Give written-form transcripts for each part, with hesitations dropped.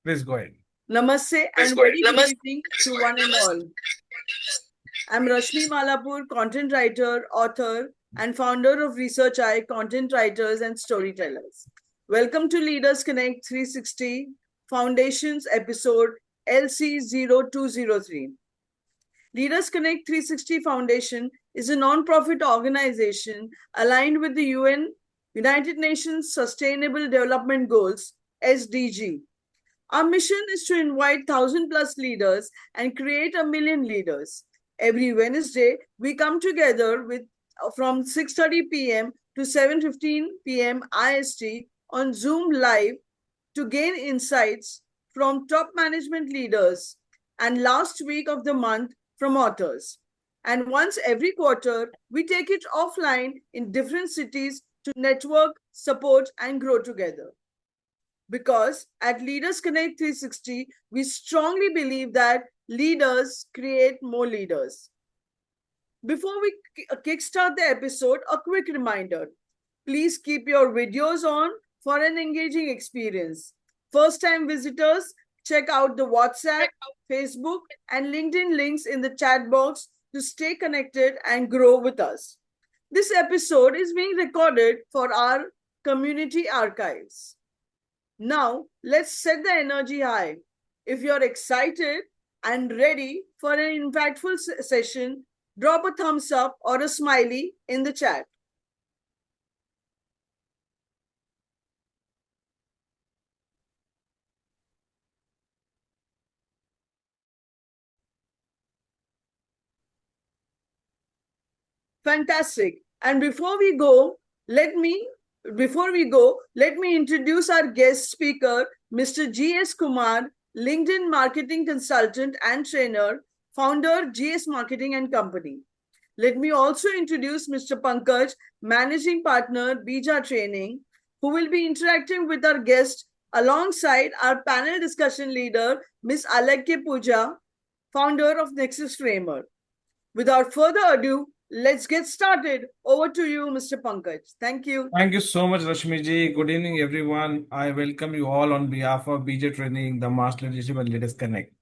Please go ahead. Namaste and very good evening to one and all. I'm Rashmi Malapur, content writer, author, and founder of Research Eye, content writers and storytellers. Welcome to Leaders Connect 360 Foundations episode LC0203. Leaders Connect 360 Foundation is a non-profit organization aligned with the United Nations Sustainable Development Goals, SDG. Our mission is to invite 1,000 plus leaders and create 1,000,000 leaders. Every Wednesday, we come together from 6:30 p.m. to 7:15 p.m. IST on Zoom Live to gain insights from top management leaders and last week of the month from authors. And once every quarter, we take it offline in different cities to network, support, and grow together. Because at Leaders Connect 360, we strongly believe that leaders create more leaders. Before we kickstart the episode, a quick reminder. Please keep your videos on for an engaging experience. First-time visitors, check out the WhatsApp, Facebook, and LinkedIn links in the chat box to stay connected and grow with us. This episode is being recorded for our community archives. Now, let's set the energy high. If you're excited and ready for an impactful session, drop a thumbs up or a smiley in the chat. Fantastic. And before we go, let me introduce our guest speaker, Mr. G.S. Kumar, LinkedIn marketing consultant and trainer, founder, GS Marketing and Company. Let me also introduce Mr. Pankaj, managing partner, Bija Training, who will be interacting with our guest alongside our panel discussion leader, Ms. Aalekhya Puja, founder of Nexus Framer. Without further ado, let's get started. Over to you, Mr. Pankaj. Thank you. Thank you so much, Rashmiji. Good evening, everyone. I welcome you all on behalf of BJ Training, the Master Leadership and Leaders Connect.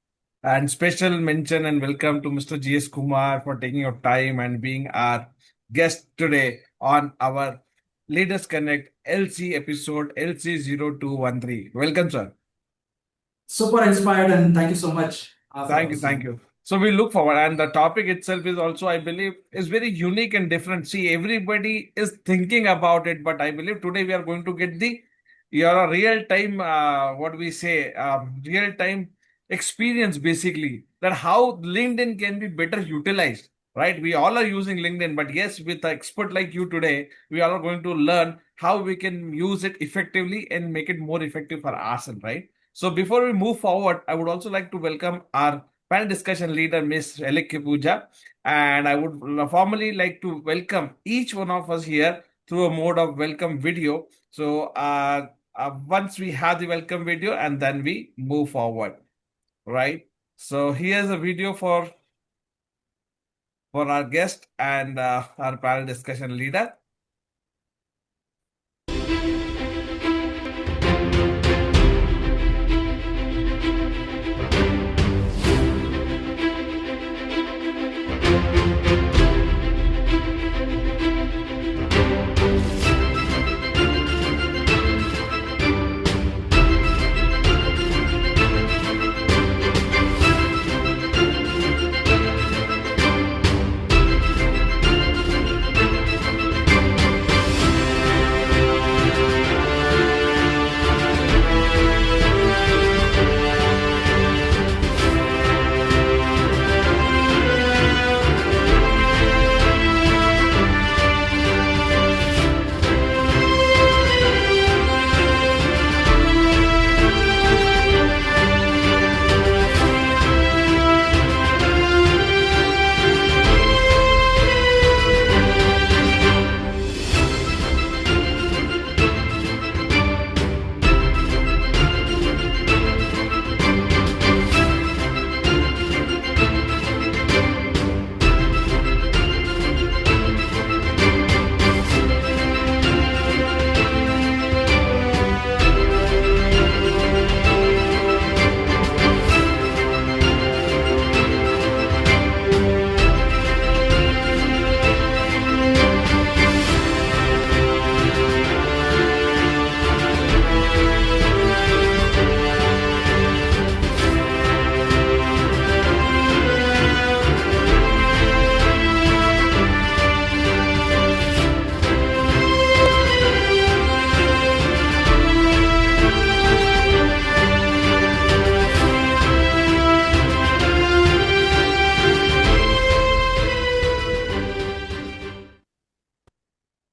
And special mention and welcome to Mr. G.S. Kumar for taking your time and being our guest today on our Leaders Connect LC episode LC0213. Welcome, sir. Super inspired, and thank you so much. Thank you. So we look forward, and the topic itself is also, I believe, is very unique and different. See, everybody is thinking about it, but I believe today we are going to get the real time, real time experience, basically, that how LinkedIn can be better utilized. Right? We all are using LinkedIn, but yes, with an expert like you today, we are going to learn how we can use it effectively and make it more effective for ourselves, right? So before we move forward, I would also like to welcome our panel discussion leader, Ms. Aalekhya Puja, and I would formally like to welcome each one of us here through a mode of welcome video. So once we have the welcome video, and then we move forward, right? So here's a video for our guest and our panel discussion leader.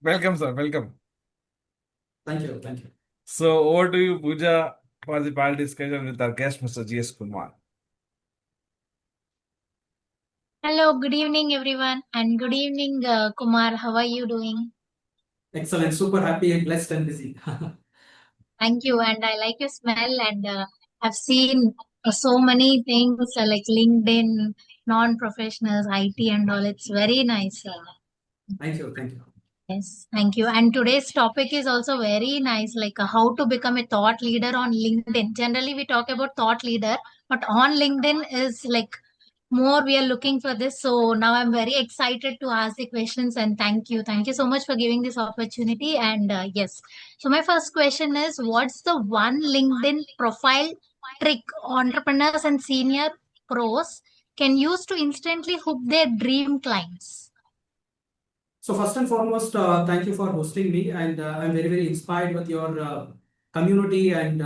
Welcome, sir. Welcome. Thank you. Thank you. So over to you, Puja, for the panel discussion with our guest, Mr. G.S. Kumar. Hello, good evening, everyone, and good evening, Kumar. How are you doing? Excellent. Super happy, blessed, and busy. Thank you, and I like your smell, and I've seen so many things like LinkedIn, non-professionals, IT, and all. It's very nice. Thank you. Thank you. Yes, thank you. And today's topic is also very nice, like how to become a thought leader on LinkedIn. Generally, we talk about thought leader, but on LinkedIn is like more we are looking for this. So now I'm very excited to ask the questions and thank you. Thank you so much for giving this opportunity. And yes, so my first question is what's the one LinkedIn profile trick entrepreneurs and senior pros can use to instantly hook their dream clients? So first and foremost, thank you for hosting me, and I'm very, very inspired with your community and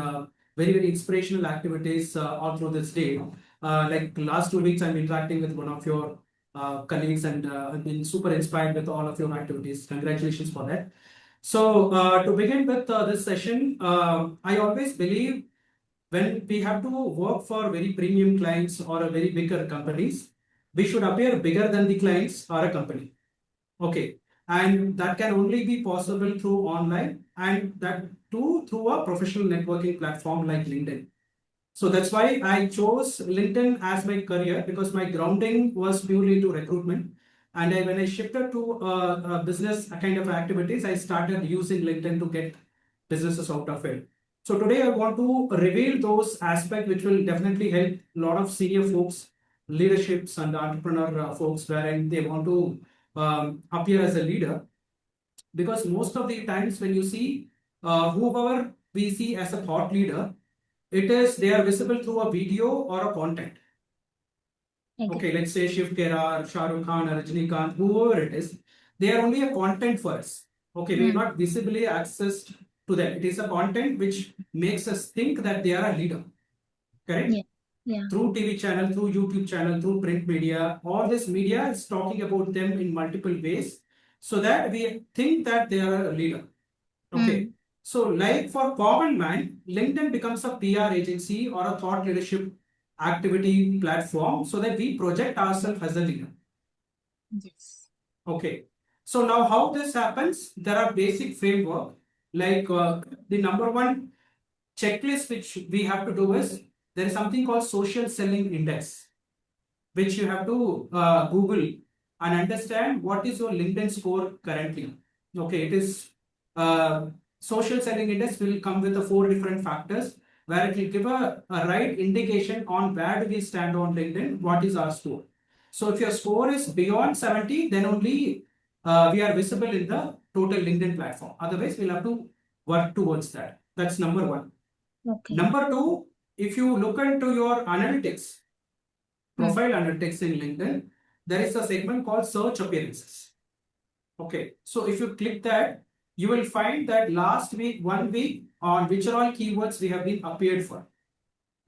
very, very inspirational activities all through this day. Like last 2 weeks, I'm interacting with one of your colleagues, and I've been super inspired with all of your activities. Congratulations for that. So to begin with this session, I always believe when we have to work for very premium clients or a very bigger companies, we should appear bigger than the clients or a company. Okay. And that can only be possible through online, and that too through a professional networking platform like LinkedIn. So that's why I chose LinkedIn as my career, because my grounding was purely to recruitment. And when I shifted to business kind of activities, I started using LinkedIn to get businesses out of it. So today I want to reveal those aspects which will definitely help a lot of senior folks, leaderships and entrepreneur folks, wherein they want to appear as a leader. Because most of the times when you see whoever we see as a thought leader, it is they are visible through a video or a content. Okay, let's say Shiv Kera, Shah Rukh Khan, or Rajinikanth, whoever it is, they are only a content for us. Okay, we are not visibly accessed to them. It is a content which makes us think that they are a leader. Correct? Yeah. Yeah. Through TV channel, through YouTube channel, through print media, all this media is talking about them in multiple ways, so that we think that they are a leader. Okay. So like for common man, LinkedIn becomes a PR agency or a thought leadership activity platform, so that we project ourselves as a leader. Yes. Okay. So now how this happens, there are basic framework, like the number one checklist which we have to do is, there is something called social selling index, which you have to Google and understand what is your LinkedIn score currently. Okay, it is social selling index will come with the 4 different factors, where it will give a right indication on where do we stand on LinkedIn, what is our score. So if your score is beyond 70, then only we are visible in the total LinkedIn platform. Otherwise, we'll have to work towards that. That's number one. Okay. Number two, if you look into your analytics, profile analytics in LinkedIn, there is a segment called search appearances. Okay, so if you click that, you will find that last week, 1 week, on which are all keywords we have been appeared for.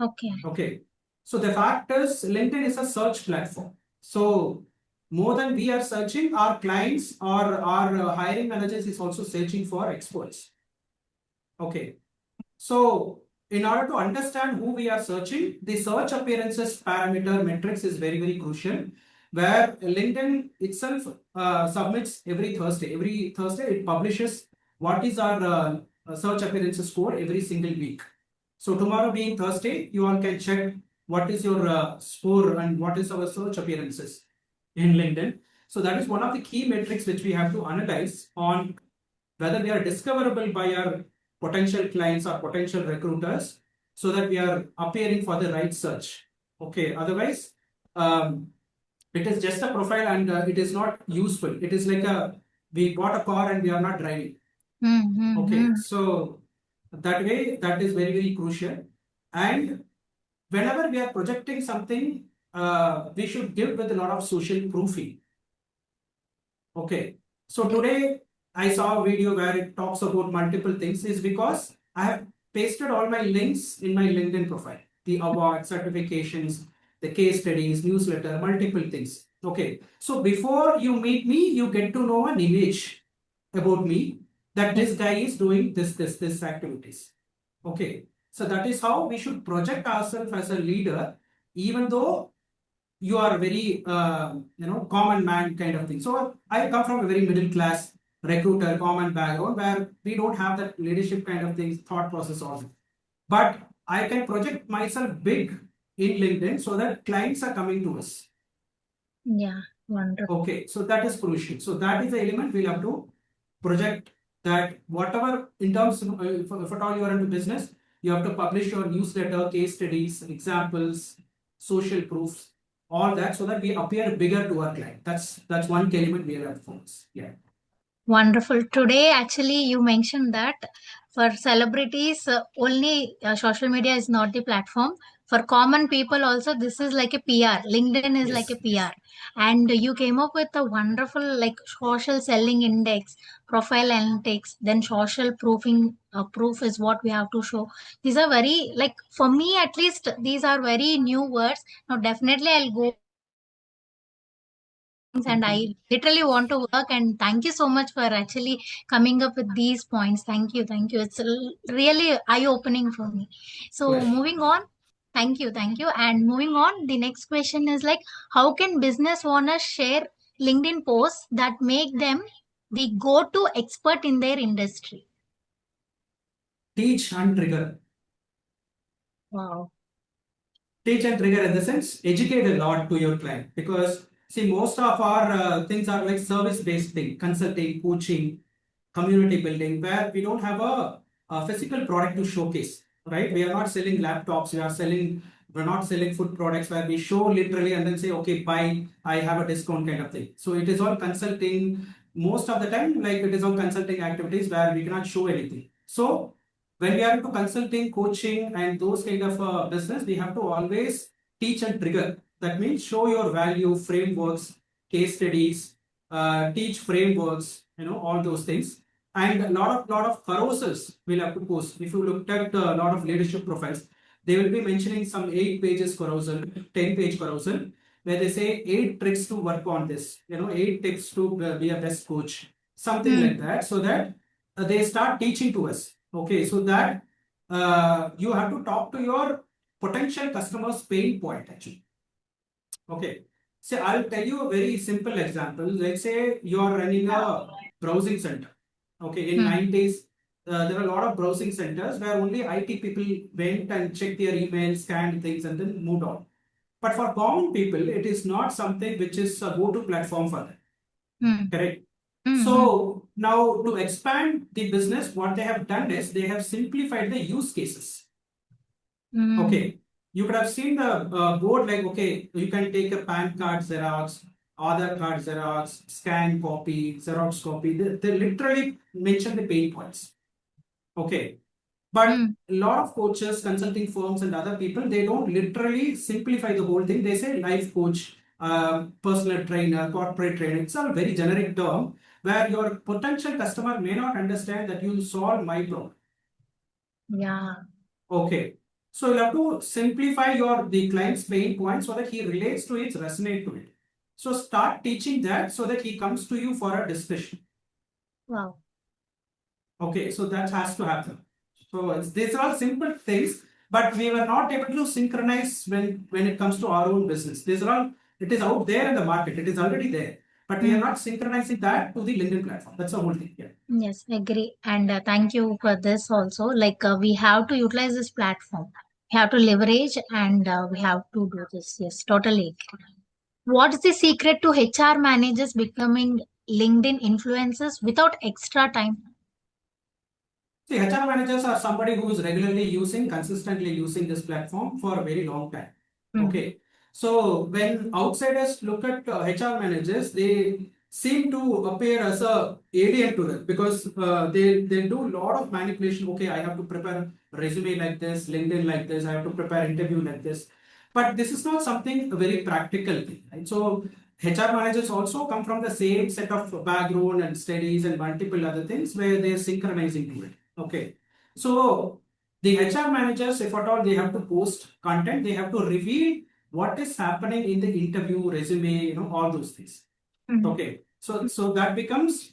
Okay. Okay, so the fact is LinkedIn is a search platform. So more than we are searching, our clients or our hiring managers is also searching for experts. Okay, so in order to understand who we are searching, the search appearances parameter metrics is very, very crucial, where LinkedIn itself submits every Thursday. Every Thursday, it publishes what is our search appearances score every single week. So tomorrow being Thursday, you all can check what is your score and what is our search appearances in LinkedIn. So that is one of the key metrics which we have to analyze on whether we are discoverable by our potential clients or potential recruiters, so that we are appearing for the right search. Okay, otherwise it is just a profile and it is not useful. It is like we bought a car and we are not driving. Okay, so that way, that is very, very crucial. And whenever we are projecting something, we should give with a lot of social proofing. Okay, so today I saw a video where it talks about multiple things, is because I have pasted all my links in my LinkedIn profile, the awards, certifications, the case studies, newsletter, multiple things. Okay, so before you meet me, you get to know an image about me, that this guy is doing this activities. Okay. So that is how we should project ourselves as a leader, even though you are very common man kind of thing. So I come from a very middle class recruiter common background where we don't have that leadership kind of things thought process also. But I can project myself big in LinkedIn so that clients are coming to us. Yeah, wonderful. Okay, so that is crucial. So that is the element we'll have to project, that whatever in terms of, if at all you are into business, you have to publish your newsletter, case studies, examples, social proofs, all that, so that we appear bigger to our client. That's one element we have to focus. Yeah. Wonderful. Today, actually, you mentioned that for celebrities, only social media is not the platform. For common people, also, this is like a PR. LinkedIn is like a Yes. PR. And you came up with a wonderful, like, social selling index, profile analytics, then social proofing. Proof is what we have to show. These are very, like, for me at least, these are very new words. Now, definitely, I'll go and I literally want to work. And thank you so much for actually coming up with these points. Thank you, thank you. It's really eye-opening for me. So Pleasure. moving on, thank you, thank you. And moving on, the next question is like, how can business owners share LinkedIn posts that make them the go-to expert in their industry? Teach and trigger. Wow. Teach and trigger in the sense, educate a lot to your client, because see, most of our things are like service based thing, consulting, coaching, community building, where we don't have a physical product to showcase, right? We are not selling laptops, we're not selling food products where we show literally and then say, okay, buy, I have a discount kind of thing. So it is all consulting most of the time, like it is all consulting activities where we cannot show anything. So when we are into consulting, coaching, and those kind of business, we have to always teach and trigger. That means show your value, frameworks, case studies, teach frameworks, all those things. And a lot of carousels we'll have to post. If you looked at a lot of leadership profiles, they will be mentioning some 8 pages carousel, 10-page carousel, where they say 8 tricks to work on this, 8 tips to be a best coach, something like that, so that they start teaching to us. Okay, so that you have to talk to your potential customers' pain point actually. Okay, so I'll tell you a very simple example. Let's say you are running a browsing center. Okay, in 90s, there are a lot of browsing centers where only IT people went and checked their emails, scanned things, and then moved on. But for common people, it is not something which is a go-to platform for them. Correct? So now to expand the business, what they have done is they have simplified the use cases. Okay, you could have seen the board like, okay, you can take a PAN card Xerox, Aadhaar card Xerox, scan copy, Xerox copy. They literally mention the pain points. Okay, but a lot of coaches, consulting firms, and other people, they don't literally simplify the whole thing. They say life coach, personal trainer, corporate trainer. It's a very generic term where your potential customer may not understand that you solve my problem. Yeah. Okay. So you have to simplify the client's pain point so that he relates to it, resonate to it. So start teaching that so that he comes to you for a discussion. Wow. Okay, so that has to happen. So these are all simple things, but we were not able to synchronize when it comes to our own business. These are all, it is out there in the market. It is already there, but we are not synchronizing that to the LinkedIn platform. That's the whole thing. Yeah. Yes, agree. And thank you for this also. Like, we have to utilize this platform. We have to leverage and we have to do this. Yes, totally agree. What's the secret to HR managers becoming LinkedIn influencers without extra time? See, HR managers are somebody who is consistently using this platform for a very long time. Okay. So when outsiders look at HR managers, they seem to appear as a alien to them because they do a lot of manipulation. Okay, I have to prepare resume like this, LinkedIn like this, I have to prepare interview like this. But this is not something a very practical thing, right? So HR managers also come from the same set of background and studies and multiple other things where they are synchronizing to it. Okay. So the HR managers, if at all they have to post content, they have to reveal what is happening in the interview, resume, all those things. Okay. So that becomes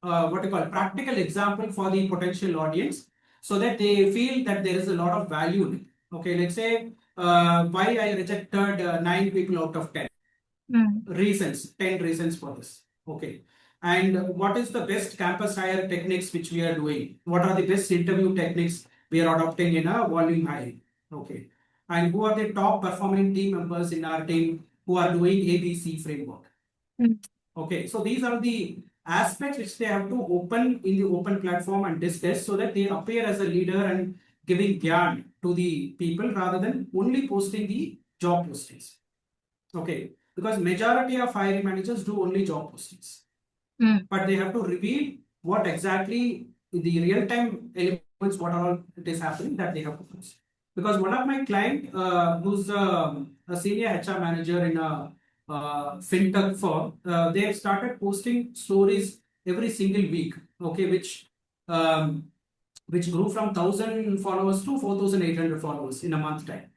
what you call practical example for the potential audience, so that they feel that there is a lot of value in it. Okay, let's say why I rejected 9 people out of 10. Reasons, 10 reasons for this. Okay. And what is the best campus hire techniques which we are doing? What are the best interview techniques we are adopting in a volume hiring? Okay. And who are the top performing team members in our team who are doing ABC framework? Okay. So these are the aspects which they have to open in the open platform and discuss, so that they appear as a leader and giving gyan to the people rather than only posting the job postings. Okay, because majority of hiring managers do only job postings, but they have to reveal what exactly the real-time elements, what are all it is happening, that they have to post. Because one of my client, who's a senior HR manager in a fintech firm, they have started posting stories every single week. Okay, which grew from 1,000 followers to 4,800 followers in a month time.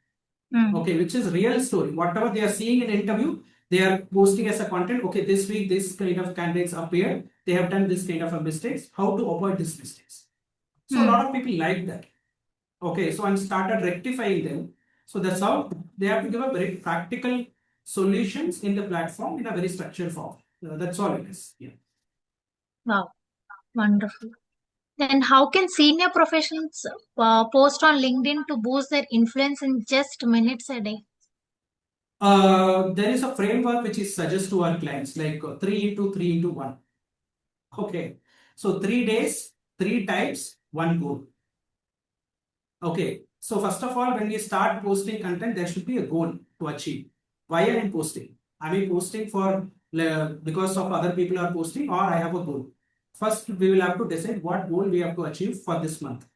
Okay, which is real story. Whatever they are seeing in interview, they are posting as a content. Okay, this week this kind of candidates appeared. They have done this kind of a mistakes. How to avoid these mistakes? So a lot of people like that. Okay, so I started rectifying them. So that's how they have to give a very practical solutions in the platform in a very structured form. That's all it is. Yeah. Wow, wonderful. Then how can senior professionals post on LinkedIn to boost their influence in just minutes a day? There is a framework which is suggest to our clients, like 3 into 3 into 1. Okay, so 3 days, 3 types, 1 goal. Okay, so first of all, when we start posting content, there should be a goal to achieve. Why I am posting? Am I posting for because of other people are posting, or I have a goal? First, we will have to decide what goal we have to achieve for this month.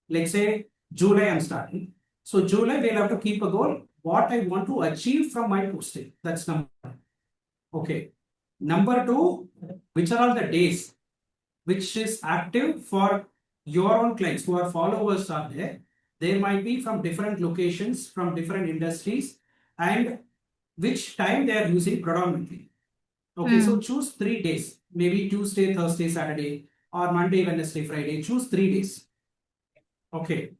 Let's say July I'm starting. So July we'll have to keep a goal. What I want to achieve from my posting. That's number one. Okay. Number two, which are all the days which is active for your own clients who are followers are there. They might be from different locations, from different industries, and which time they are using predominantly. Okay, so choose 3 days, maybe Tuesday, Thursday, Saturday, or Monday, Wednesday, Friday. Choose 3 days. Okay,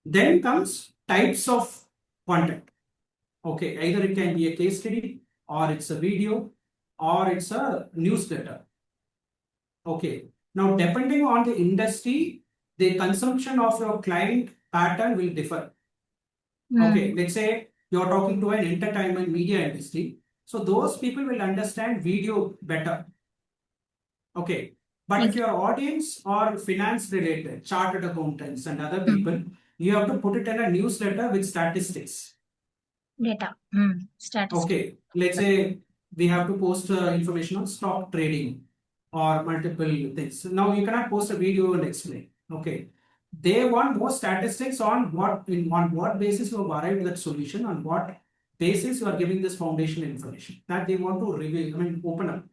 then comes types of content. Okay, either it can be a case study, or it's a video, or it's a newsletter. Okay, now depending on the industry, the consumption of your client pattern will differ. Okay, let's say you're talking to an entertainment media industry. So those people will understand video better. Okay, but if your audience are finance related, chartered accountants and other people, you have to put it in a newsletter with statistics. Data. Statistics. Okay, let's say we have to post information on stock trading or multiple things. Now you cannot post a video and explain. Okay, they want more statistics on what basis you have arrived at that solution, on what basis you are giving this foundation information that they want to reveal. I mean, open up,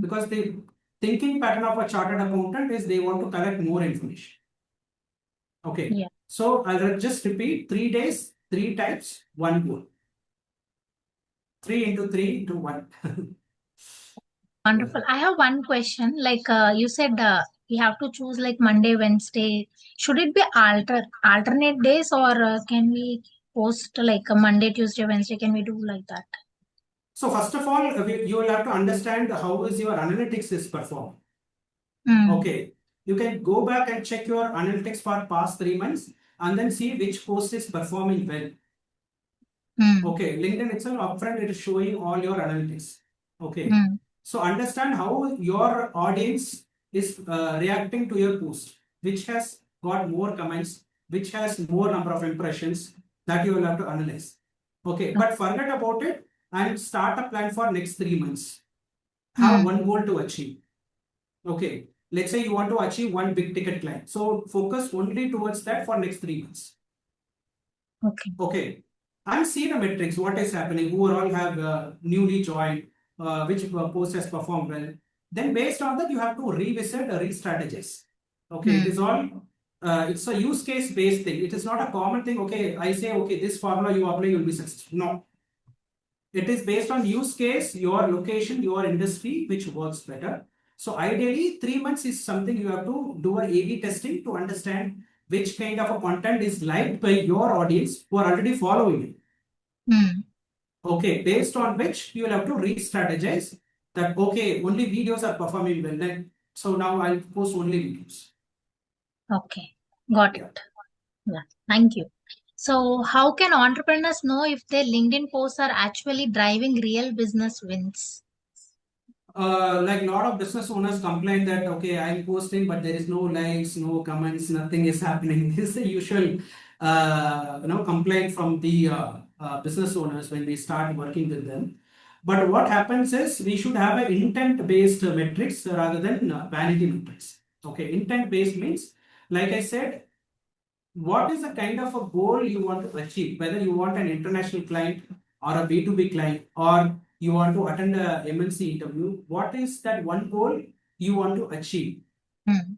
because the thinking pattern of a chartered accountant is they want to collect more information. Okay, Yeah. so I'll just repeat: 3 days, 3 types, 1 goal. 3 into 3 into 1. Wonderful. I have one question. Like you said, we have to choose like Monday, Wednesday. Should it be alternate days, or can we post like a Monday, Tuesday, Wednesday? Can we do like that? So first of all, you will have to understand how is your analytics is performed. Okay, you can go back and check your analytics for past 3 months and then see which post is performing well. Okay, LinkedIn itself upfront it is showing all your analytics. Okay, so understand how your audience is reacting to your post, which has got more comments, which has more number of impressions, that you will have to analyze. Okay, but forget about it and start a plan for next 3 months. Have one goal to achieve. Okay, let's say you want to achieve one big ticket client. So focus only towards that for next 3 months. Okay, and see the metrics, what is happening, who all have newly joined, which post has performed well. Then based on that, you have to revisit or re-strategize. Okay, it is all, it's a use case based thing. It is not a common thing. Okay, I say, okay, this formula you apply, you will be successful. No. It is based on use case, your location, your industry, which works better. So ideally, 3 months is something you have to do a A/B testing to understand which kind of a content is liked by your audience who are already following it. Hmm. Okay, based on which you will have to re-strategize that, okay, only videos are performing well. Then, so now I'll post only videos. Okay, got Yeah. it. Yeah, thank you. So, how can entrepreneurs know if their LinkedIn posts are actually driving real business wins? Like a lot of business owners complain that, okay, I'm posting, but there is no likes, no comments, nothing is happening. This is the usual, complaint from the business owners when we start working with them. But what happens is we should have an intent-based metrics rather than vanity metrics. Okay, intent-based means, like I said, what is the kind of a goal you want to achieve, whether you want an international client or a B2B client, or you want to attend a MNC interview, what is that one goal you want to achieve? Hmm.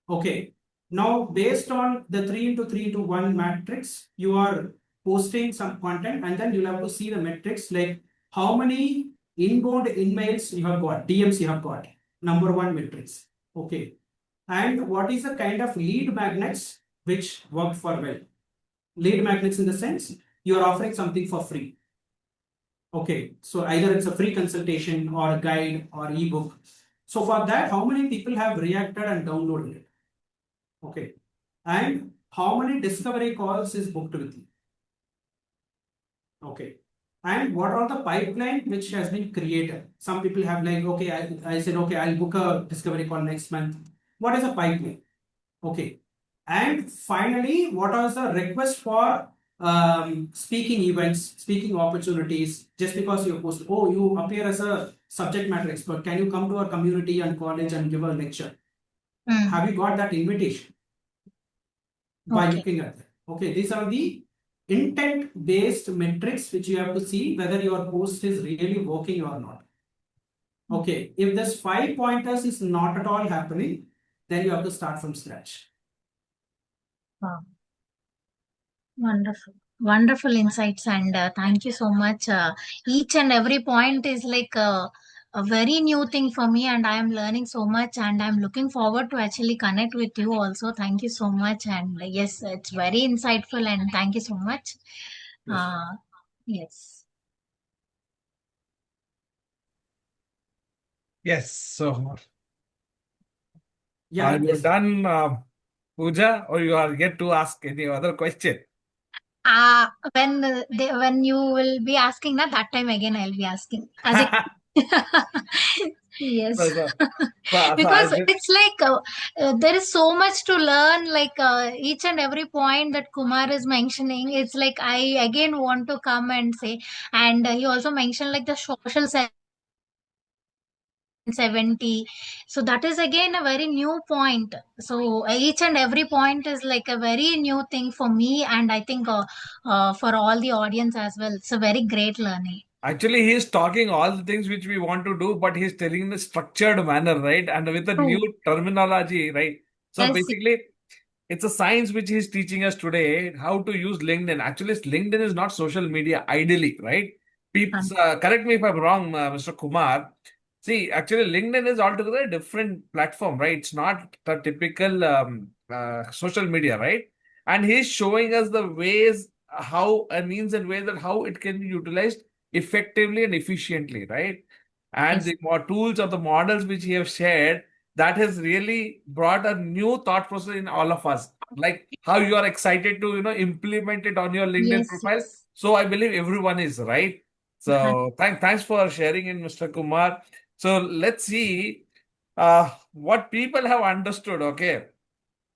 Okay, now based on the 3x3x1 matrix, you are posting some content, and then you'll have to see the metrics like how many inbound emails you have got, DMs you have got, number one metrics. Okay, and what is the kind of lead magnets which worked for well? Lead magnets in the sense you are offering something for free. Okay, so either it's a free consultation or a guide or ebook. So for that, how many people have reacted and downloaded it? Okay, and how many discovery calls is booked with you? Okay, and what are the pipeline which has been created? Some people have like, okay, I said, okay, I'll book a discovery call next month. What is a pipeline? Okay. And finally, what are the requests for speaking events, speaking opportunities? Just because you post, oh, you appear as a subject matter expert, can you come to our community and college and give a lecture? Hmm. Have you got that invitation by Okay. looking at that? Okay, these are the intent-based metrics which you have to see whether your post is really working or not. Okay, if this 5 pointers is not at all happening, then you have to start from scratch. Wow. Wonderful. Wonderful insights, and thank you so much. Each and every point is like a very new thing for me, and I am learning so much, and I'm looking forward to actually connect with you also. Thank you so much. And yes, it's very insightful, and thank you so much. Yes. Yes. Yes. So Yeah, are you yes. done, Puja, or you are yet to ask any other question? When you will be asking that time again I'll be asking as a yes. So, so, so Because I just, it's like there is so much to learn, like each and every point that Kumar is mentioning, it's like I again want to come and say. And he also mentioned like the social 70, so that is again a very new point. So each and every point is like a very new thing for me, and I think for all the audience as well, it's a very great learning. actually, he's talking all the things which we want to do, but he's telling in a structured manner, right? And with a new True. terminology, right? So Yes. basically, it's a science which he's teaching us today how to use LinkedIn. Actually, LinkedIn is not social media ideally, right? People, correct me if I'm wrong, Mr. Kumar. See, actually, LinkedIn is altogether a different platform, right? It's not the typical social media, right? And he's showing us the ways, how, means and ways that how it can be utilized effectively and efficiently, right? And Yes. the more tools or the models which he have shared, that has really brought a new thought process in all of us. Like how you are excited to, implement it on your LinkedIn Yes. profile. Yes. So I believe everyone is, right? So thanks for sharing in, Mr. Kumar. So let's see what people have understood. Okay,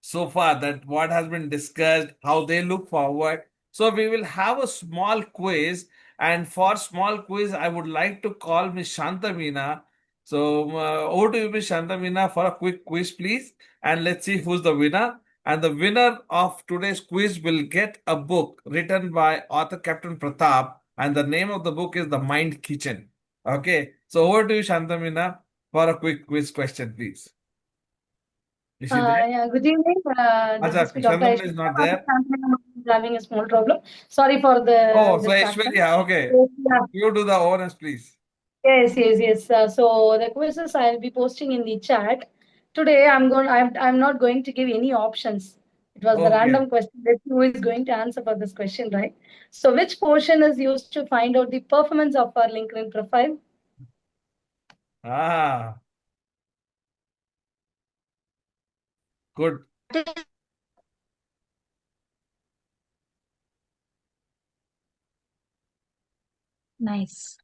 so far that what has been discussed, how they look forward. So we will have a small quiz, and for small quiz, I would like to call Miss Shantamina. So over to you, Miss Shantamina, for a quick quiz, please, and let's see who's the winner. And the winner of today's quiz will get a book written by author Captain Pratap, and the name of the book is The Mind Kitchen. Okay, so over to you, Shantamina, for a quick quiz question, please. Is she there? Yeah, good evening. This Acha, is Dr. Shantamina is Aishwarya. not there. I'm having a small problem. Sorry for Oh, the so distraction. Aishwarya, okay. So, yeah, You do the honors, please. Yes. So the quizzes I'll be posting in the chat. Today I'm not going to give any options. It was the Okay. random question that who is going to answer for this question, right? So which portion is used to find out the performance of our LinkedIn profile? Ah, good. Nice.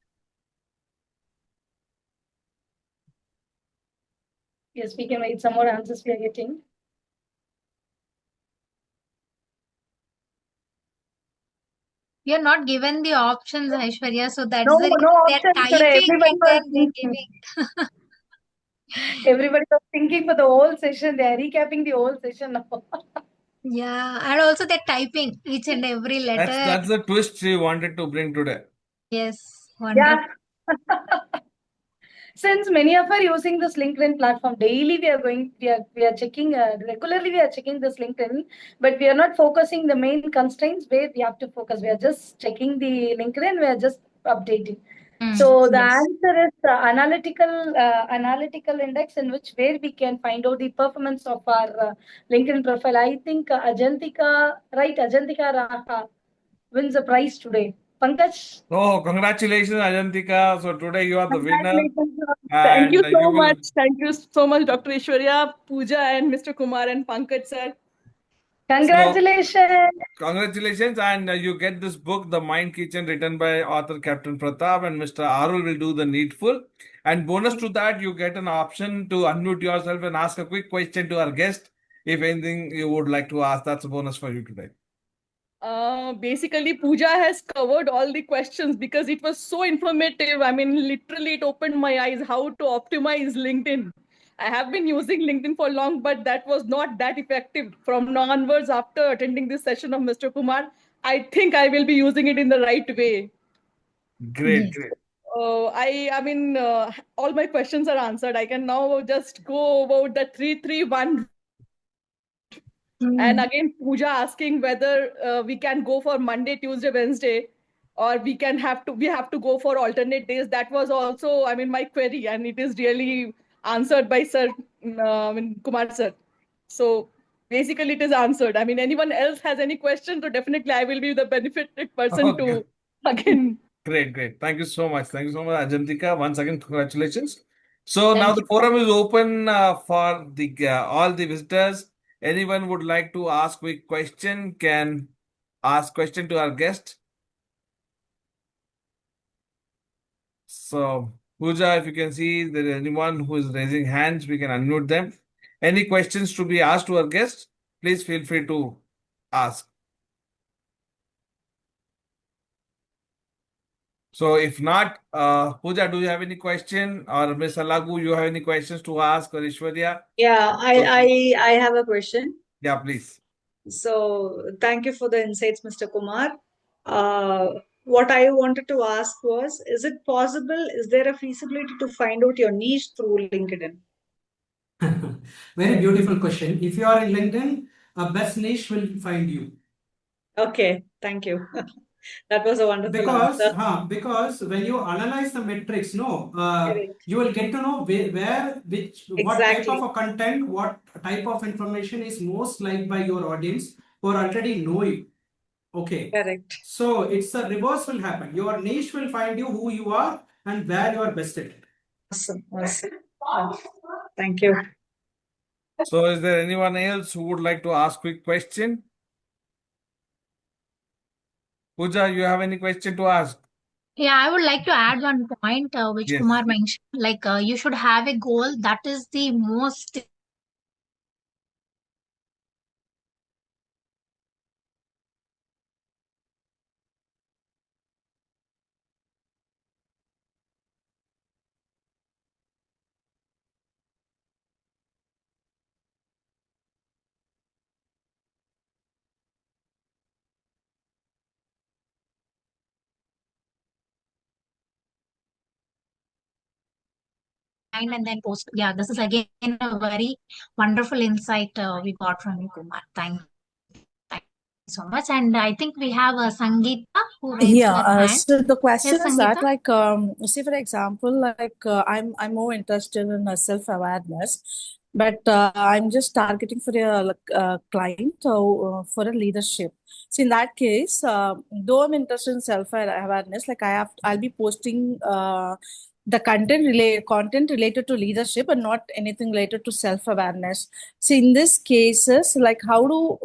Yes, we can wait some more answers we are getting. We are not given the options, Aishwarya, so that's No, the reason no they're options today. typing Everybody and was then they're thinking. giving. Everybody was thinking for the whole session. They are recapping the whole session now. Yeah, and also they're typing each and every letter. That's the twist she wanted to bring today. Yes, wonderful. Yeah. Since many of are using this LinkedIn platform daily, we are checking regularly. We are checking this LinkedIn, but we are not focusing the main constraints where we have to focus. We are just checking the LinkedIn. We are just updating. So the Yes. answer is analytical index in which where we can find out the performance of our LinkedIn profile. I think Ajantika Raha wins the prize today. Pankaj. Oh, congratulations, Ajantika. So today you are the winner, Congratulations. Thank and you you so will. much. Thank you so much, Dr. Ishwarya, Pooja, and Mr. Kumar and Pankaj, sir. So Congratulations. congratulations, and you get this book, The Mind Kitchen, written by author Captain Pratap, and Mr. Arul will do the needful. And bonus to that, you get an option to unmute yourself and ask a quick question to our guest. If anything you would like to ask, that's a bonus for you today. Basically, Pooja has covered all the questions because it was so informative. I mean, literally, it opened my eyes how to optimize LinkedIn. I have been using LinkedIn for long, but that was not that effective. From now onwards, after attending this session of Mr. Kumar, I think I will be using it in the right way. Great, Yes. great. I mean, all my questions are answered. I can now just go about the 331 and Mm. again Pooja asking whether we can go for Monday, Tuesday, Wednesday, or we have to go for alternate days. That was also, I mean, my query, and it is really answered by Sir I mean, Kumar sir. So basically, it is answered. I mean, anyone else has any question, so definitely I will be the benefited person Okay. to again. Great, great. Thank you so much. Thank you so much, Ajantika. Once again, congratulations. So now Thank the you. forum is open for the all the visitors. Anyone would like to ask quick question can ask question to our guest. So Pooja, if you can see there is anyone who is raising hands, we can unmute them. Any questions to be asked to our guest? Please feel free to ask. So if not, Pooja, do you have any question? Or Miss Alagu, you have any questions to ask or Ishwarya? Yeah, So, I have a question. yeah, please. So thank you for the insights, Mr. Kumar. What I wanted to ask was, is it possible, is there a feasibility to find out your niche through LinkedIn? Very beautiful question. If you are in LinkedIn, a best niche will find you. Okay, thank you. That was a wonderful answer. Because when you analyze the metrics, no, Correct. you will get to know what type of Exactly. a content, what type of information is most liked by your audience who already know you. Okay. Correct. So it's the reverse will happen. Your niche will find you who you are and where you are best at it. Awesome. Awesome. Thank you. So is there anyone else who would like to ask quick question? Pooja, you have any question to ask? Yeah, I would like to add one point which Yes. Kumar mentioned. Like, you should have a goal. That is the most mind and then post. Yeah, this is again a very wonderful insight we got from you, Kumar. Thank you. so much. And I think we have Sangeeta who raised Yeah, her hand. so the question Yes, is that, Sangeeta? like, say for example, like, I'm more interested in self-awareness, but I'm just targeting for a client or for a leadership. So in that case, though I'm interested in self-awareness, like I'll be posting the content related to leadership and not anything related to self-awareness. So in this cases, like, how do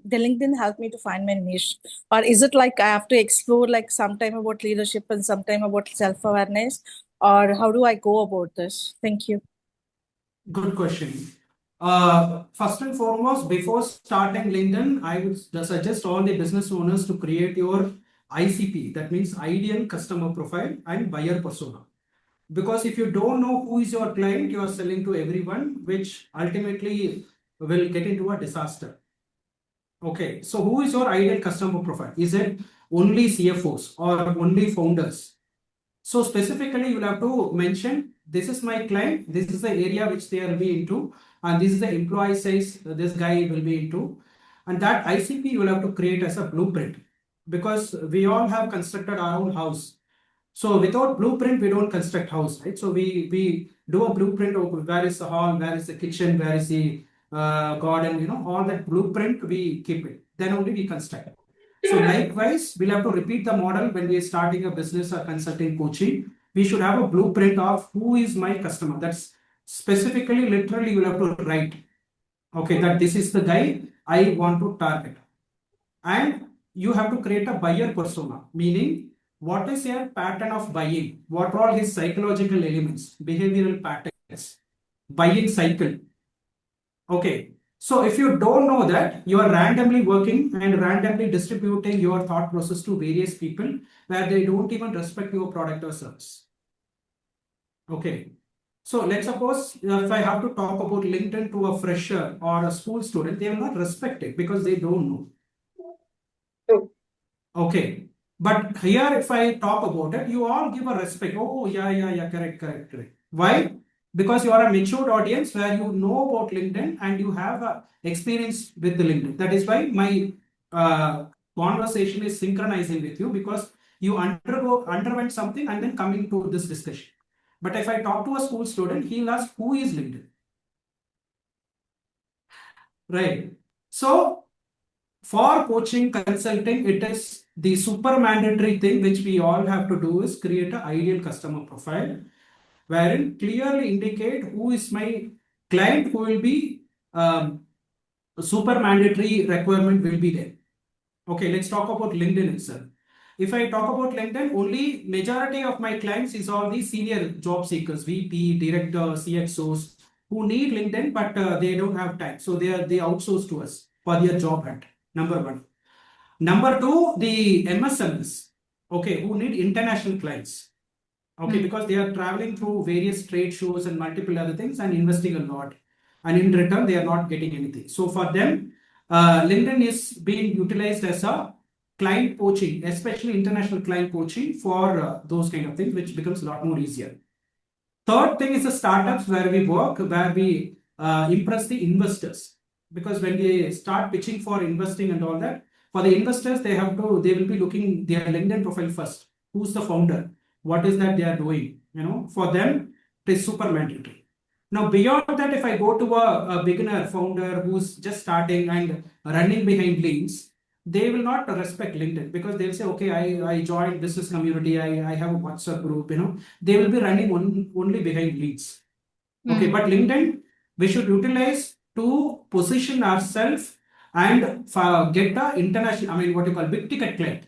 the LinkedIn help me to find my niche? Or is it like I have to explore like sometime about leadership and sometime about self-awareness? Or how do I go about this? Thank you. Good question. First and foremost, before starting LinkedIn, I would suggest all the business owners to create your ICP. That means ideal customer profile and buyer persona. Because if you don't know who is your client, you are selling to everyone, which ultimately will get into a disaster. Okay, so who is your ideal customer profile? Is it only CFOs or only founders? So specifically, you'll have to mention this is my client, this is the area which they will be into, and this is the employee size this guy will be into. And that ICP you will have to create as a blueprint, because we all have constructed our own house. So without blueprint, we don't construct house, right? So we do a blueprint of where is the hall, where is the kitchen, where is the garden, all that blueprint, we keep it. Then only we construct. So likewise, we'll have to repeat the model when we are starting a business or consulting coaching. We should have a blueprint of who is my customer. That's specifically, literally, you'll have to write, okay, that this is the guy I want to target. And you have to create a buyer persona, meaning what is your pattern of buying? What are all his psychological elements, behavioral patterns, buying cycle? Okay. So if you don't know that, you are randomly working and randomly distributing your thought process to various people where they don't even respect your product or service. Okay. So let's suppose if I have to talk about LinkedIn to a fresher or a school student, they will not respect it because they don't know. Okay. But here, if I talk about it, you all give a respect. Oh, yeah, correct. Why? Because you are a matured audience where you know about LinkedIn and you have experience with the LinkedIn. That is why my conversation is synchronizing with you, because you underwent something and then coming to this discussion. But if I talk to a school student, he'll ask, who is LinkedIn? Right. So for coaching, consulting, it is the super mandatory thing which we all have to do is create an ideal customer profile, wherein clearly indicate who is my client, who will be super mandatory requirement will be there. Okay, let's talk about LinkedIn itself. If I talk about LinkedIn, only majority of my clients is all the senior job seekers, VP, director, CXOs, who need LinkedIn, but they don't have time. So they outsource to us for their job hunt. Number one. Number two, the MSMs, okay, who need international clients. Okay, because they are traveling through various trade shows and multiple other things and investing a lot. And in return, they are not getting anything. So for them, LinkedIn is being utilized as a client poaching, especially international client poaching for those kind of things, which becomes a lot more easier. Third thing is the startups where we work, where we impress the investors. Because when they start pitching for investing and all that, for the investors, they will be looking their LinkedIn profile first. Who's the founder? What is that they are doing? For them, it is super mandatory. Now, beyond that, if I go to a beginner founder who's just starting and running behind leads, they will not respect LinkedIn, because they'll say, okay, I joined business community, I have a WhatsApp group, they will be running only behind leads. Okay, but LinkedIn, we should utilize to position ourselves and get the international, what you call big ticket client.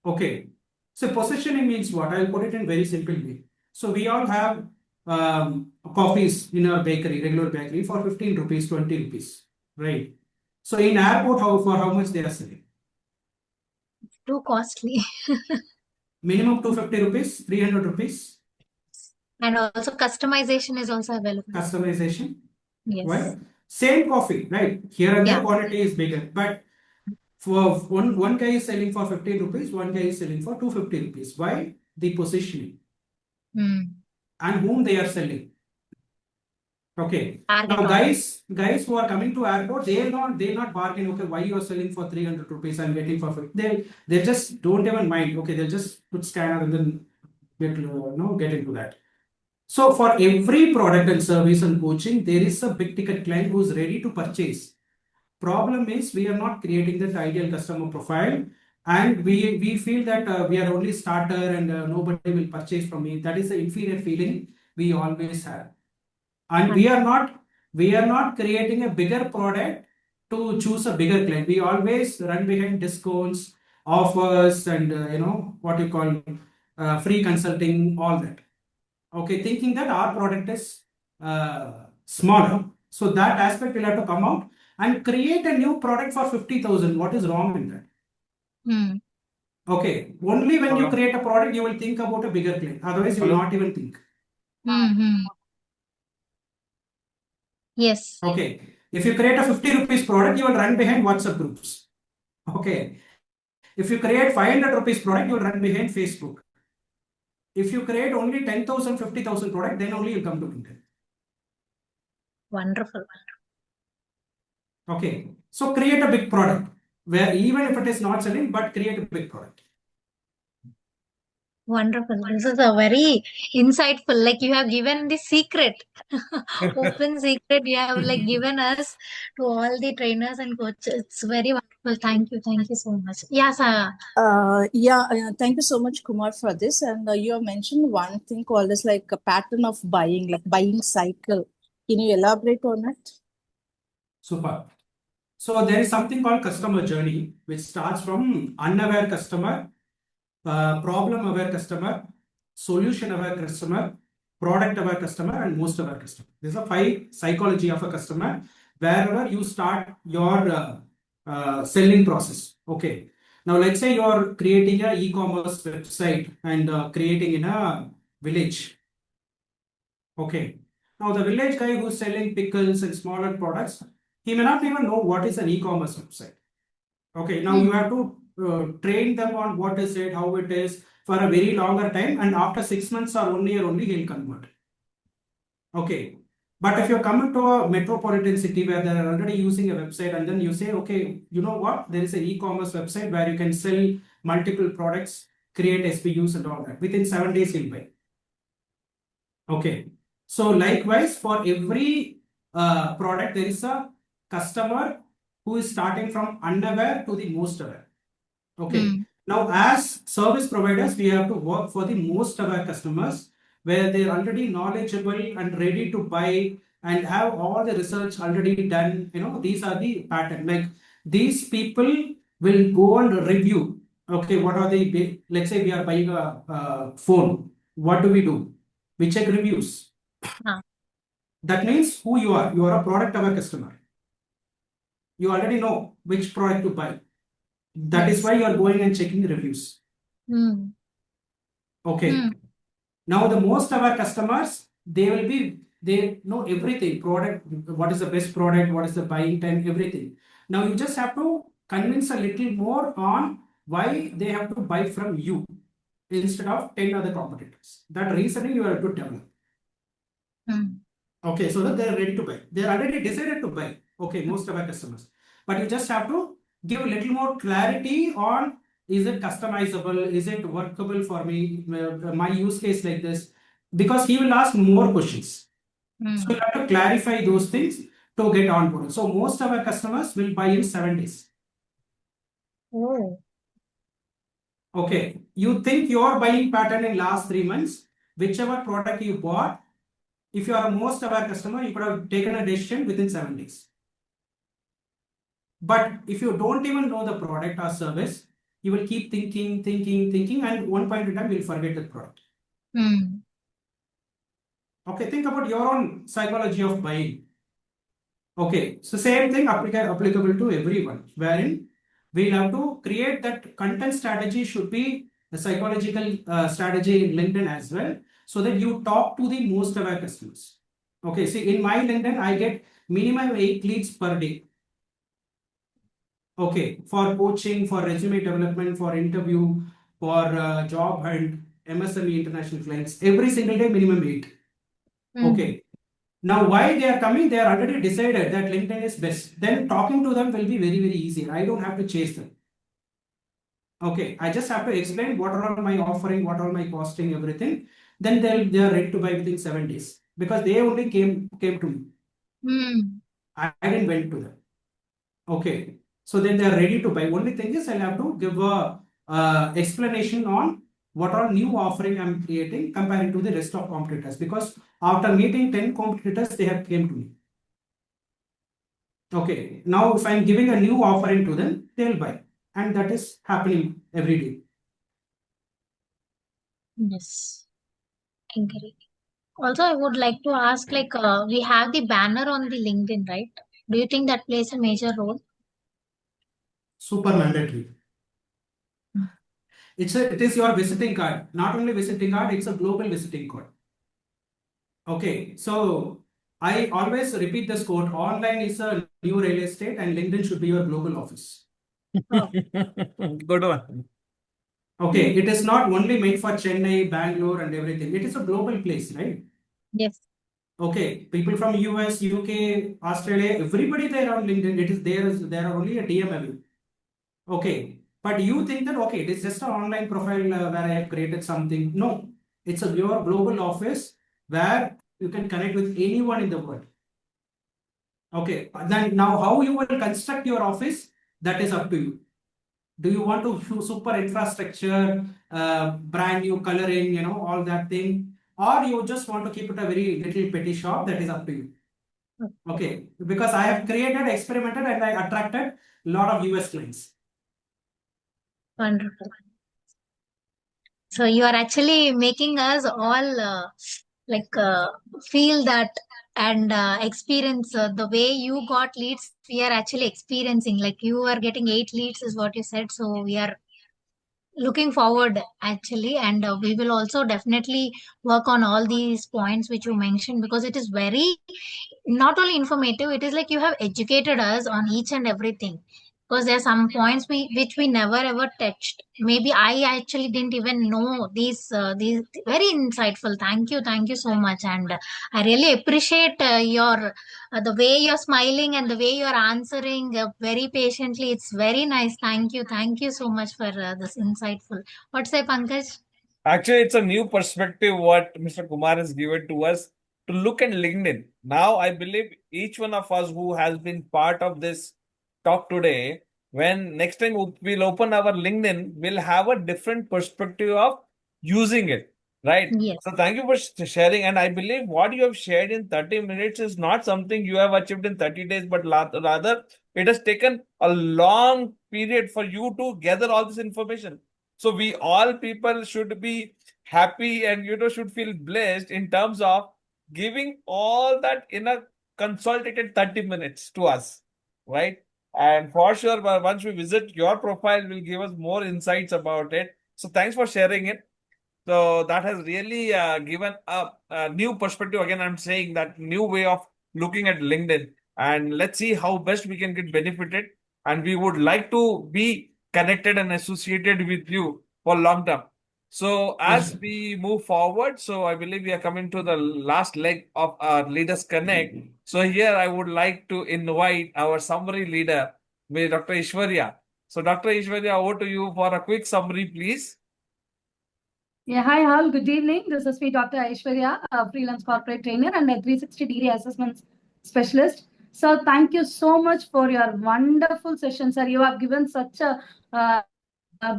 Okay, so positioning means what? I'll put it in very simple way. So we all have coffees in our bakery, regular bakery, for 15 rupees, 20 rupees, right? So in airport, for how much they are selling? Too costly. Minimum 250 rupees, 300 rupees. And also customization is also available. Customization. Yes. Why? Same coffee, right? Here and there quantity is bigger, but for one guy is selling for 15 rupees, one guy is selling for 250 rupees. Why? The positioning. And whom they are selling. Okay. Target Now, audience. guys who are coming to airport, they'll not bargain. Okay, why you are selling for 300 rupees? I'm getting for 50. They just don't even mind. Okay, they'll just put scanner and then get into that. So for every product and service and coaching, there is a big ticket client who's ready to purchase. Problem is we are not creating that ideal customer profile, and we feel that we are only starter and nobody will purchase from me. That is the inferior feeling we always have, and we are not creating a bigger product to choose a bigger client. We always run behind discounts, offers, and what you call free consulting, all that. Okay, thinking that our product is smaller. So that aspect will have to come out and create a new product for 50,000. What is wrong in that? Hmm. Okay, only when you Hello. create a product, you will think about a bigger client. Otherwise, you will Hello. not even think. Hmm. Yes. Okay, if you create a 50 rupees product, you will run behind WhatsApp groups. Okay, if you create 500 rupees product, you will run behind Facebook. If you create only 10,000, 50,000 product, then only you come to LinkedIn. Wonderful. Okay, so create a big product where even if it is not selling, but create a big product. Wonderful. This is a very insightful. Like you have given the secret, open secret. You have like given us to all the trainers and coaches. It's very wonderful. Thank you. Thank you so much. Yes. Thank you so much, Kumar, for this. And you have mentioned one thing called as like a pattern of buying, like buying cycle. Can you elaborate on it? Super. So there is something called customer journey, which starts from unaware customer, problem aware customer, solution aware customer, product aware customer, and most aware customer. These are 5 psychology of a customer wherever you start your selling process. Okay. Now let's say you're creating a e-commerce website and creating in a village. Okay. Now the village guy who's selling pickles and smaller products, he may not even know what is an e-commerce website. Okay. Now you have to train them on what is it, how it is for a very longer time, and after 6 months or 1 year only he'll convert. Okay. But if you're coming to a metropolitan city where they are already using a website, and then you say, okay, you know what, there is an e-commerce website where you can sell multiple products, create SPUs and all that. Within 7 days he'll buy. Okay. So likewise, for every product, there is a customer who is starting from unaware to the most aware. Okay. Now, as service providers, we have to work for the most aware customers where they're already knowledgeable and ready to buy and have all the research already done. These are the pattern. Like these people will go and review. Okay, what are the, let's say we are buying a phone. What do? We check reviews. That means who you are. You are a product aware customer. You already know which product to buy. That is why you are going and checking the reviews. Okay. Now the most aware customers, they know everything. Product, what is the best product, what is the buying time, everything. Now you just have to convince a little more on why they have to buy from you instead of 10 other competitors. That reasoning you have to develop. Okay, so that they're ready to buy. They're already decided to buy. Okay, most of our customers. But you just have to give a little more clarity on, is it customizable? Is it workable for me? My use case like this? Because he will ask more questions. So you have to clarify those things to get on board. So most of our customers will buy in 7 days. Oh. Okay, you think your buying pattern in last 3 months, whichever product you bought, if you are a most aware customer, you could have taken a decision within 7 days. But if you don't even know the product or service, you will keep thinking, and one point in time, you'll forget the product. Okay, think about your own psychology of buying. Okay, so same thing applicable to everyone, wherein we'll have to create that content strategy should be a psychological strategy in LinkedIn as well, so that you talk to the most aware customers. Okay, see, in my LinkedIn, I get minimum 8 leads per day. Okay, for coaching, for resume development, for interview, for job hunt, MSME international clients, every single day minimum 8. Okay. Now, why they are coming, they are already decided that LinkedIn is best. Then talking to them will be very, very easy. I don't have to chase them. Okay, I just have to explain what are all my offering, what are my costing, everything. Then they are ready to buy within 7 days because they only came to me. I didn't went to them. Okay, so then they are ready to buy. Only thing is I'll have to give a explanation on what are new offering I'm creating comparing to the rest of competitors, because after meeting 10 competitors, they have came to me. Okay, now if I'm giving a new offering to them, they'll buy, and that is happening every day. Yes. Agree. Also, I would like to ask, like, we have the banner on the LinkedIn, right? Do you think that plays a major role? Super mandatory. It is your visiting card, not only visiting card, it's a global visiting card. Okay, so I always repeat this quote: online is a new real estate, and LinkedIn should be your global office. Oh, Good one. Okay, it is not only made for Chennai, Bangalore, and everything. It is a global place, right? yes. Okay, people from US, UK, Australia, everybody there on LinkedIn. It is there are only a DM away. Okay, but you think that okay, it is just an online profile where I have created something. No, it's a your global office where you can connect with anyone in the world. Okay, then now how you will construct your office, that is up to you. Do you want to super infrastructure, brand new coloring, all that thing, or you just want to keep it a very little petty shop? That is up to you. Okay, because I have created, experimented, and I attracted a lot of US clients. Wonderful. So you are actually making us all like feel that and experience the way you got leads. We are actually experiencing, like, you are getting 8 leads, is what you said. So we are looking forward actually, and we will also definitely work on all these points which you mentioned, because it is very not only informative, it is like you have educated us on each and everything, because there are some points which we never ever touched. Maybe I actually didn't even know these very insightful. Thank you so much. And I really appreciate your the way you're smiling and the way you're answering very patiently. It's very nice. Thank you so much for this insightful. What say, Pankaj? Actually, it's a new perspective what Mr. Kumar has given to us to look at LinkedIn. Now, I believe each one of us who has been part of this talk today, when next time we'll open our LinkedIn, we'll have a different perspective of using it, right? Yes. So, thank you for sharing. And I believe what you have shared in 30 minutes is not something you have achieved in 30 days, but rather it has taken a long period for you to gather all this information. So we all people should be happy and should feel blessed in terms of giving all that in a consolidated 30 minutes to us, right? And for sure, once we visit your profile, will give us more insights about it. So thanks for sharing it. So that has really given a new perspective. Again, I'm saying that new way of looking at LinkedIn, and let's see how best we can get benefited. And we would like to be connected and associated with you for long term. So as Yes. we move forward, so I believe we are coming to the last leg of our Leaders Connect. So here I would like to invite our summary leader, Dr. Ishwarya. So Dr. Ishwarya, over to you for a quick summary, please. Yeah, hi all. Good evening. This is me, Dr. Aishwarya, a freelance corporate trainer and a 360-degree assessment specialist. So thank you so much for your wonderful session, sir. You have given such a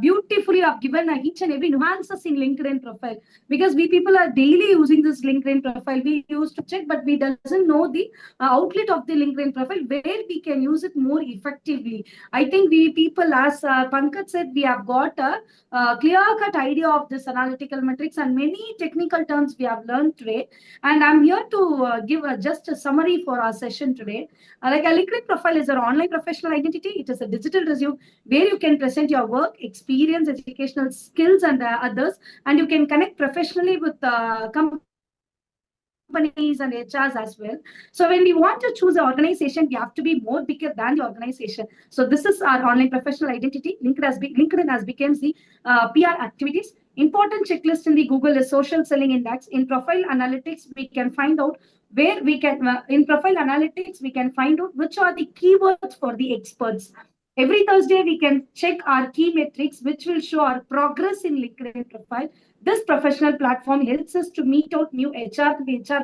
beautifully, you have given each and every nuances in LinkedIn profile, because we people are daily using this LinkedIn profile. We used to check, but we doesn't know the outlet of the LinkedIn profile where we can use it more effectively. I think we people, as Pankaj said, we have got a clear-cut idea of this analytical metrics and many technical terms we have learned today. And I'm here to give just a summary for our session today. Like a LinkedIn profile is an online professional identity. It is a digital resume where you can present your work, experience, educational skills, and others, and you can connect professionally with companies and HRs as well. So when we want to choose an organization, we have to be more bigger than the organization. So this is our online professional identity. LinkedIn has become the PR activities. Important checklist in the Google is social selling index. In profile analytics, we can find out where we can, in profile analytics, we can find out which are the keywords for the experts. Every Thursday, we can check our key metrics, which will show our progress in LinkedIn profile. This professional platform helps us to meet out new HR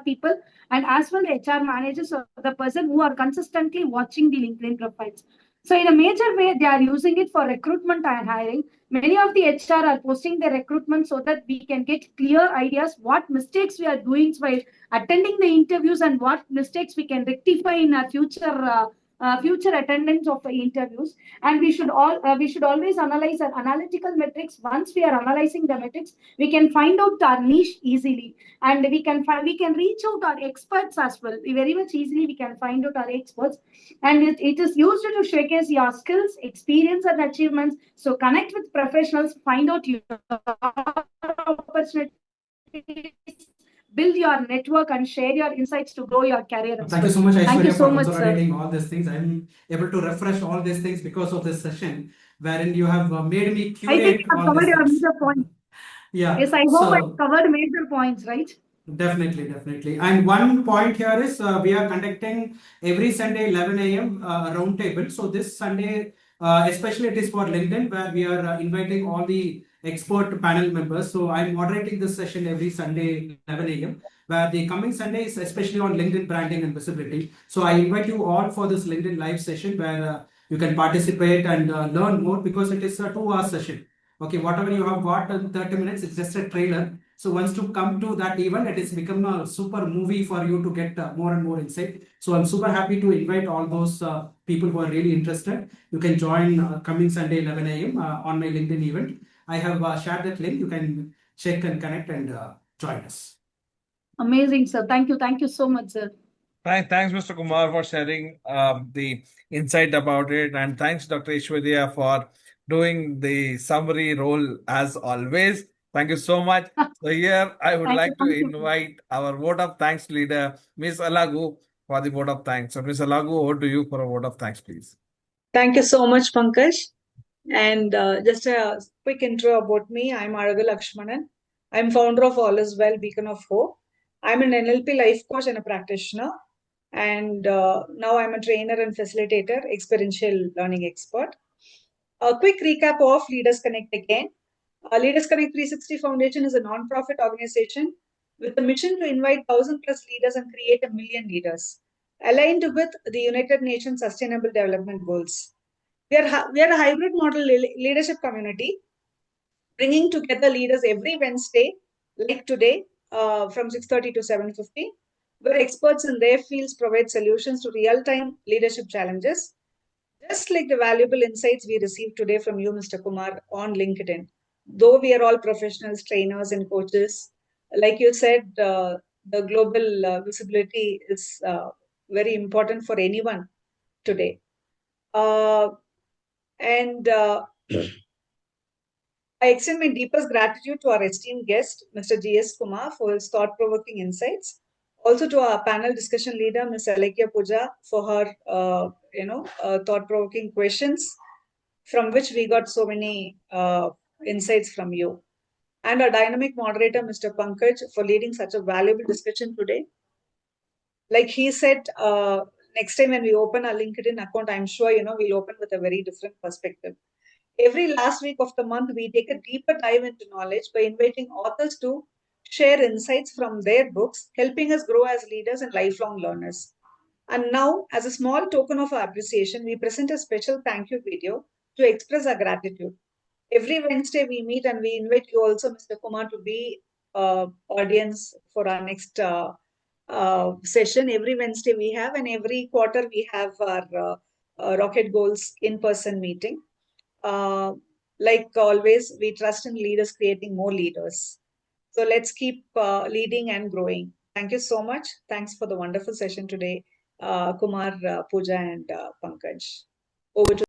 people, and as well the HR managers or the person who are consistently watching the LinkedIn profiles. So in a major way, they are using it for recruitment and hiring. Many of the HR are posting their recruitment so that we can get clear ideas what mistakes we are doing while attending the interviews and what mistakes we can rectify in our future attendance of the interviews. And we should always analyze our analytical metrics. Once we are analyzing the metrics, we can find out our niche easily, and we can reach out our experts as well. Very much easily we can find out our experts, and it is used to showcase your skills, experience, and achievements. So connect with professionals, find out your opportunities, build your network, and share your insights to grow your career. Thank you so much, Thank you Aishwarya, so for much, sir. consolidating all these things. I'm able to refresh all these things because of this session, wherein you have made me I think curate you have all covered these your things. major points. Yeah. Yes, I hope I So covered major points, right? definitely. And one point here is we are conducting every Sunday 11 a.m. Round table. So this Sunday, especially it is for LinkedIn, where we are inviting all the expert panel members. So I'm moderating this session every Sunday 11 a.m. where the coming Sunday is especially on LinkedIn branding and visibility. So I invite you all for this LinkedIn live session where you can participate and learn more, because it is a 2-hour session. Okay, whatever you have got in 30 minutes, it's just a trailer. So once you come to that event, it has become a super movie for you to get more and more insight. So I'm super happy to invite all those people who are really interested. You can join coming Sunday 11 a.m. On my LinkedIn event. I have shared that link. You can check and connect and join us. Amazing, sir. Thank you. Thank you so much, sir. Thanks, Mr. Kumar, for sharing the insight about it. And thanks, Dr. Ishwarya, for doing the summary role as always. Thank you so much. So here I would like to invite our vote of thanks leader, Ms. Alagu, for the vote of thanks. So Ms. Alagu, over to you for a vote of thanks, please. Thank you so much, Pankaj. And just a quick intro about me. I'm Aalekhya Lakshmanan. I'm founder of All Is Well, Beacon of Hope. I'm an NLP life coach and a practitioner. And now I'm a trainer and facilitator, experiential learning expert. A quick recap of Leaders Connect again. Leaders Connect 360 Foundation is a non-profit organization with a mission to invite 1,000 plus leaders and create 1 million leaders, aligned with the United Nations Sustainable Development Goals. We are a hybrid model leadership community, bringing together leaders every Wednesday, like today, from 6:30 to 7:50, where experts in their fields provide solutions to real-time leadership challenges, just like the valuable insights we received today from you, Mr. Kumar, on LinkedIn. Though we are all professionals, trainers, and coaches, like you said, the global visibility is very important for anyone today. And I extend my deepest gratitude to our esteemed guest, Mr. G.S. Kumar, for his thought-provoking insights. Also to our panel discussion leader, Ms. Aalekhya Puja, for her, thought-provoking questions, from which we got so many insights from you. And our dynamic moderator, Mr. Pankaj, for leading such a valuable discussion today. Like he said, next time when we open our LinkedIn account, I'm sure, we'll open with a very different perspective. Every last week of the month, we take a deeper dive into knowledge by inviting authors to share insights from their books, helping us grow as leaders and lifelong learners. And now, as a small token of our appreciation, we present a special thank you video to express our gratitude. Every Wednesday we meet, and we invite you also, Mr. Kumar, to be audience for our next session. Every Wednesday we have, and every quarter we have our Rocket Goals in-person meeting. Like always, we trust in leaders creating more leaders. So let's keep leading and growing. Thank you so much. Thanks for the wonderful session today, Kumar, Puja, and Pankaj. Over to